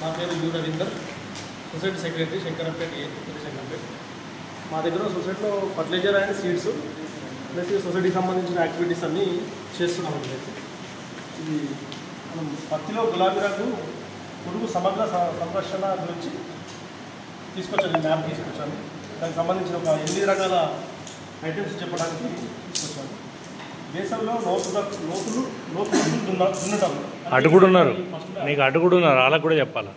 నా పేరు U Ravinder, society secretary, Shankarampet A Shankarampet. మా దగ్గర సొసైటీలో ఫర్టిలైజర్ అండ్ సీడ్స్ ప్లస్ సొసైటీకి సంబంధించిన యాక్టివిటీస్ అన్నీ చేస్తున్నాం. ఇది మనం పత్తిలో గులాబీ రంగు పురుగు సమగ్ర సంరక్షణ గురించి తీసుకొచ్చాను, మ్యాప్ తీసుకొచ్చాను. దానికి సంబంధించిన ఒక 8 రకాల ఐటమ్స్ చెప్పడానికి తీసుకొచ్చాను. దేశంలో లోతులు దున్నటం అటు కూడా ఉన్నారు, నీకు అటు కూడా ఉన్నారు, వాళ్ళకు కూడా చెప్పాలా.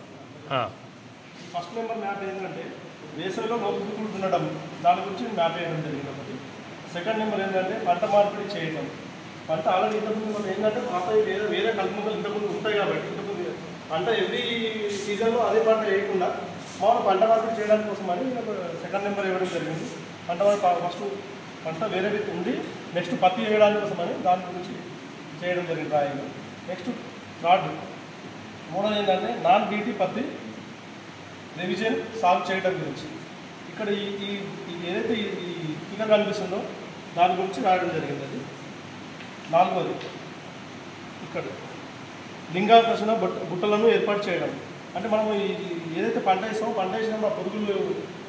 ఫస్ట్ నెంబర్ మ్యాప్ ఏంటంటే వేసవిలో లోతులు దున్నడం, దాని గురించి మ్యాప్ వేయడం జరిగింది ఒకటి. సెకండ్ నెంబర్ ఏంటంటే పంట మార్పిడి చేయటం. పంట ఆల్రెడీ ఇంతకుముందు మనం ఏంటంటే పాత వేరే కలుపుమొక్కలు ఇంతకుముందు ఉంటాయి కాబట్టి ఇంతకుముందు పంట ఎవ్రీ సీజన్లో అదే పంట వేయకుండా మామూలు పంట మార్పిడి చేయడానికి కోసం అని సెకండ్ నెంబర్ ఇవ్వడం జరిగింది. ఫస్ట్ పంట వేరే ఉండి నెక్స్ట్ పత్తి వేయడానికి కోసమని దాని గురించి చేయడం జరిగింది డ్రాయింగ్. నెక్స్ట్ థర్డ్ మూడోది ఏంటంటే నాన్ బీటీ పత్తి రివిజన్ సాల్వ్ చేయడం గురించి. ఇక్కడ ఈ ఏదైతే ఈ ఫిగర్ కనిపిస్తుందో దాని గురించి రాయడం జరిగింది. అది నాలుగోది ఇక్కడ లింగాకర్షణ బుట్టలను ఏర్పాటు చేయడం. అంటే మనం ఏదైతే పంట వేస్తామో పంట వేసినప్పుడు ఆ పురుగులు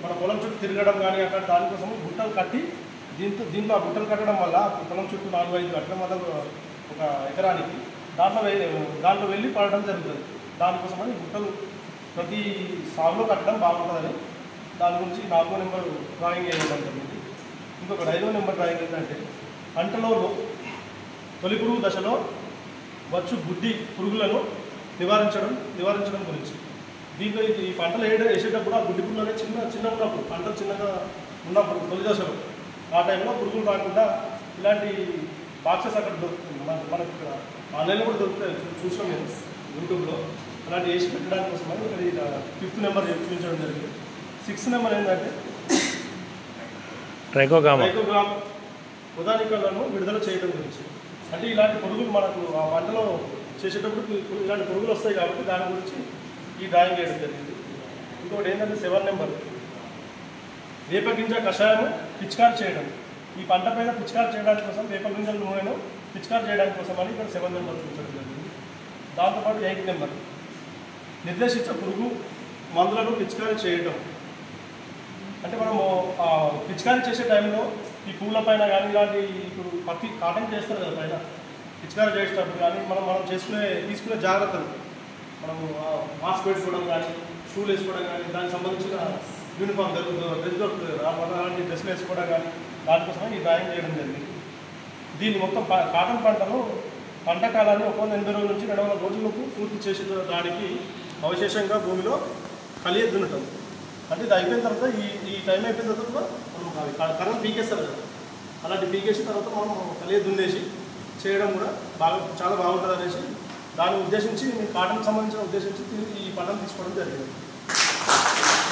మన పొలం చుట్టూ తిరగడం కానీ అక్కడ దానికోసం బుట్టలు కట్టి దీంట్లో ఆ బుట్టలు కట్టడం వల్ల పొలం చుట్టూ 4-5 కట్టడం వల్ల ఒక ఎకరానికి దాంట్లో వెళ్ళి పడడం జరుగుతుంది. దానికోసమని బుట్టలు ప్రతి సాగులో కట్టడం బాగుంటుందని దాని గురించి 4వ నెంబర్ డ్రాయింగ్ వేయడం జరిగింది. ఇంకొకటి 5వ నెంబర్ డ్రాయింగ్ ఏంటంటే పంటలో తొలి పురుగు దశలో వచ్చు గుడ్డి పురుగులను నివారించడం గురించి. దీంట్లో ఈ పంటలు వేసేటప్పుడు ఆ గుడ్డి పురుగులు అనేది చిన్న ఉన్నప్పుడు పంటలు చిన్నగా ఉన్నప్పుడు తొలి దశలో ఆ టైంలో పురుగులు రాకుండా ఇలాంటి బాక్సెస్ అక్కడ దొరుకుతుంది. మనకు ఇక్కడ ఆన్లైన్లో కూడా దొరుకుతాయి, చూసాం నేను యూట్యూబ్లో. అలాంటి వేసి పెట్టడానికి కోసమని ఇక్కడ 5th నెంబర్ చూపించడం జరిగింది. 6th నెంబర్ ఏంటంటే ట్రైకోగ్రామ్ ఉదానికలను విడుదల చేయడం గురించి. అంటే ఇలాంటి పురుగులు మనకు ఆ పంటలో చేసేటప్పుడు ఇలాంటి పురుగులు వస్తాయి కాబట్టి దాని గురించి ఈ డ్రాయింగ్ వేయడం జరిగింది. ఇంకొకటి ఏంటంటే 7 నెంబర్ వేపగింజ కషాయం పిచికారి చేయడం. ఈ పంట పైన పిచికారి చేయడానికి కోసం వేపగింజల నూనెను పిచికారి చేయడానికి కోసం అని ఇక్కడ 7 నెంబర్ చూపించడం జరిగింది. దాంతోపాటు 8 నెంబర్ నిర్దేశించిన పురుగు మందులను పిచికారి చేయడం. అంటే మనము పిచికారి చేసే టైంలో ఈ పూల పైన కానీ ఇలాంటి ఇప్పుడు పత్తి కాటన్ చేస్తారు కదా పైన పిచికారి చేసేటప్పుడు కానీ మనం తీసుకునే జాగ్రత్తలు, మనము మాస్క్ పెట్టుకోవడం కానీ షూలు వేసుకోవడం కానీ దానికి సంబంధించిన యూనిఫామ్ డ్రెస్ దొరుకుతుంది అలాంటి డ్రెస్సులు వేసుకోవడం కానీ దానికోసమే ఈ డ్రాయింగ్ చేయడం జరిగింది. దీన్ని మొత్తం కాటన్ పంటను పంట కాలాన్ని 180 రోజుల నుంచి 200 రోజులకు పూర్తి చేసిన దానికి అవశేషంగా భూమిలో కలియ దున్నటం. అంటే ఇది అయిపోయిన తర్వాత ఈ టైం అయిపోయిన తర్వాత మనం కరెంట్ పీకేస్తారు కదా, అలాంటి పీకేసిన తర్వాత మనం కలియ దున్నేసి చేయడం కూడా చాలా బాగుంటుంది అనేసి దాన్ని ఉద్దేశించి కాటన్ సంబంధించిన ఉద్దేశించి ఈ పంటను తీసుకోవడం జరిగింది.